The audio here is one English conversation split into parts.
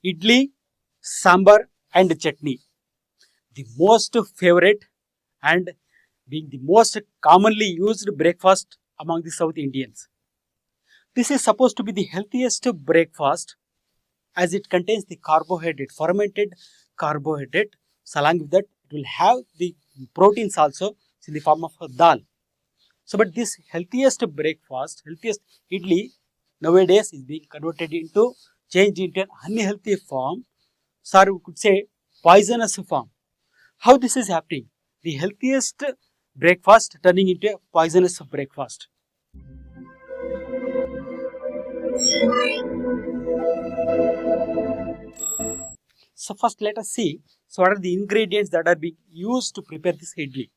Idly, sambar and chutney. The most favorite and being the most commonly used breakfast among the South Indians. This is supposed to be the healthiest breakfast as it contains the carbohydrate, fermented carbohydrate. So along with that, it will have the proteins also in the form of a dal. So, but this healthiest breakfast, healthiest idli nowadays is being converted into, changed into an unhealthy form, or we could say poisonous form. How this is happening? The healthiest breakfast turning into a poisonous breakfast. So first let us see, so what are the ingredients that are being used to prepare this idli.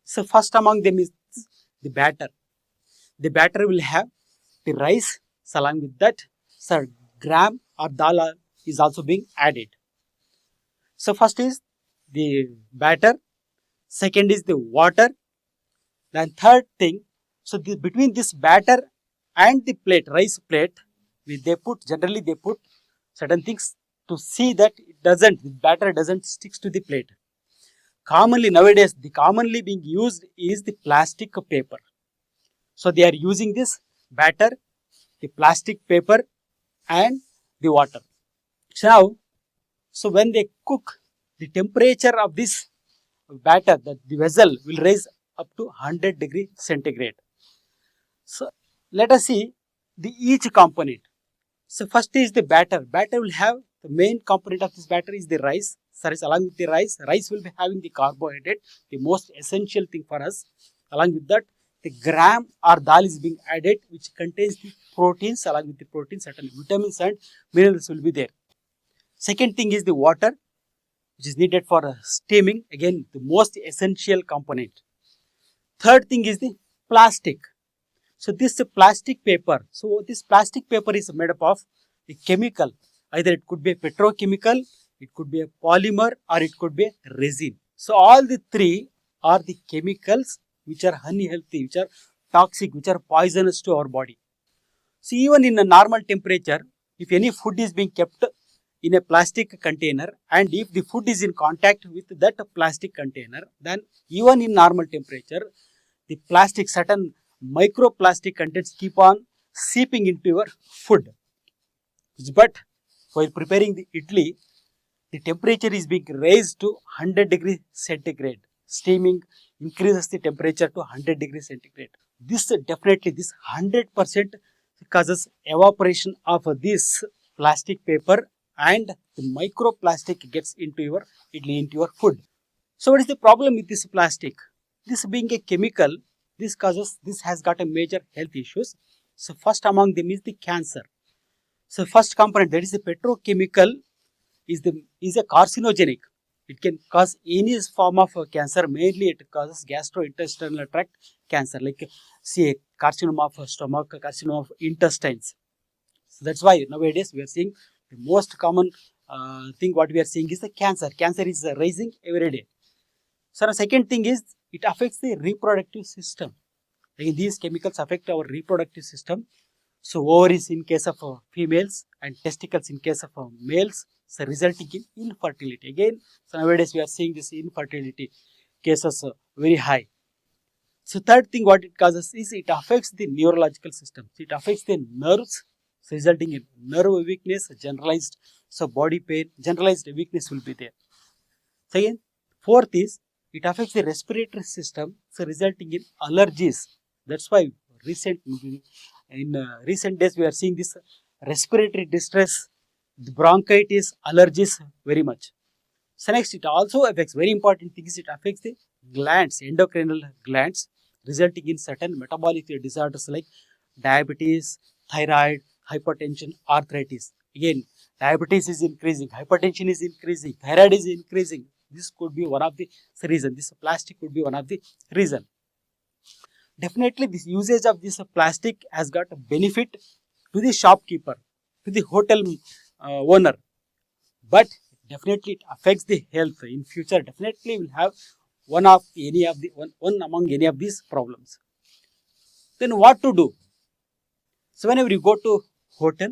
So first among them is the batter. The batter will have the rice, so along with that, so gram or dal is also being added. So first is the batter, second is the water, then third thing, so between this batter and the plate, rice plate, they put, generally they put certain things to see that it doesn't, the batter doesn't sticks to the plate. Commonly nowadays, the commonly being used is the plastic paper. So they are using this batter, the plastic paper and the water. So now, so when they cook, the temperature of this batter, that the vessel will rise up to 100 degree centigrade. So let us see the each component. So first is the batter. Batter will have the main component of this batter is the rice. Sorry, along with the rice will be having the carbohydrate, the most essential thing for us. Along with that, the gram or dal is being added, which contains the proteins. Along with the proteins, certain vitamins and minerals will be there. Second thing is the water, which is needed for steaming. Again, the most essential component. Third thing is the plastic. So this plastic paper. So this plastic paper is made up of the chemical. Either it could be a petrochemical, it could be a polymer, or it could be a resin. So all the three are the chemicals which are unhealthy, which are toxic, which are poisonous to our body. So even in a normal temperature, if any food is being kept in a plastic container and if the food is in contact with that plastic container, then even in normal temperature, the plastic, certain microplastic contents keep on seeping into your food. But while preparing the idli, the temperature is being raised to 100 degree centigrade. Steaming increases the temperature to 100 degree centigrade. This definitely, this 100% causes evaporation of this plastic paper and the microplastic gets into your idli, into your food. So what is the problem with this plastic? This being a chemical, this has got a major health issues. So first among them is the cancer. So first component, that is the petrochemical, is a carcinogenic. It can cause any form of cancer. Mainly it causes gastrointestinal tract cancer, like say carcinoma of stomach, carcinoma of intestines. So that's why nowadays we are seeing the most common thing what we are seeing is the cancer. Cancer is rising every day. So the second thing is it affects the reproductive system. Again, these chemicals affect our reproductive system. So ovaries in case of females and testicles in case of males, so resulting in infertility. Again, so nowadays we are seeing this infertility cases very high. So third thing what it causes is it affects the neurological system. So it affects the nerves, so resulting in nerve weakness, generalized, so body pain, generalized weakness will be there. So again, fourth is it affects the respiratory system, so resulting in allergies. That's why recent days we are seeing this respiratory distress, the bronchitis, allergies very much. So next, it also affects, very important thing is it affects the glands, endocrinal glands, resulting in certain metabolic disorders like diabetes, thyroid, hypertension, arthritis. Again, diabetes is increasing, hypertension is increasing, thyroid is increasing. This could be one of the reason. This plastic could be one of the reason. Definitely, this usage of this plastic has got a benefit to the shopkeeper, to the hotel owner, but definitely it affects the health in future. Definitely will have one among any of these problems. Then what to do? So whenever you go to hotel,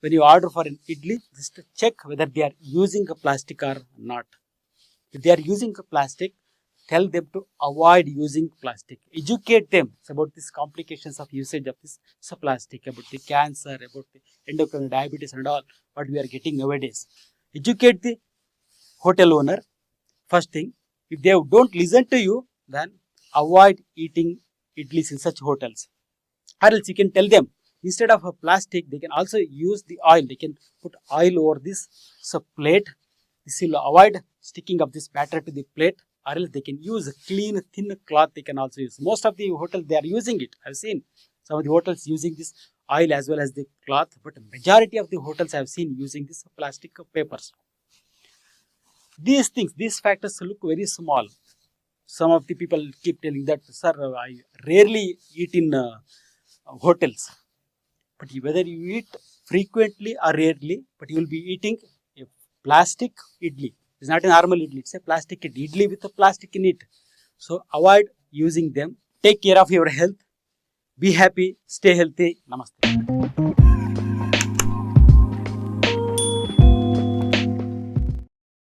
when you order for an idli, just check whether they are using a plastic or not. If they are using a plastic, tell them to avoid using plastic. Educate them about these complications of usage of this plastic, about the cancer, about the endocrine diabetes and all what we are getting nowadays. Educate the hotel owner. First thing, if they don't listen to you, then avoid eating idlis in such hotels. Or else you can tell them, instead of a plastic, they can also use the oil. They can put oil over this plate. This will avoid sticking of this batter to the plate. Or else they can use a clean, thin cloth. They can also use. Most of the hotels, they are using it. I've seen some of the hotels using this oil as well as the cloth. But majority of the hotels I've seen using this plastic papers. These things, these factors look very small. Some of the people keep telling that, sir, I rarely eat in hotels. But whether you eat frequently or rarely, but you will be eating a plastic idli. It's not a normal idli, it's a plastic idli with a plastic in it. So avoid using them. Take care of your health. Be happy. Stay healthy. Namaste.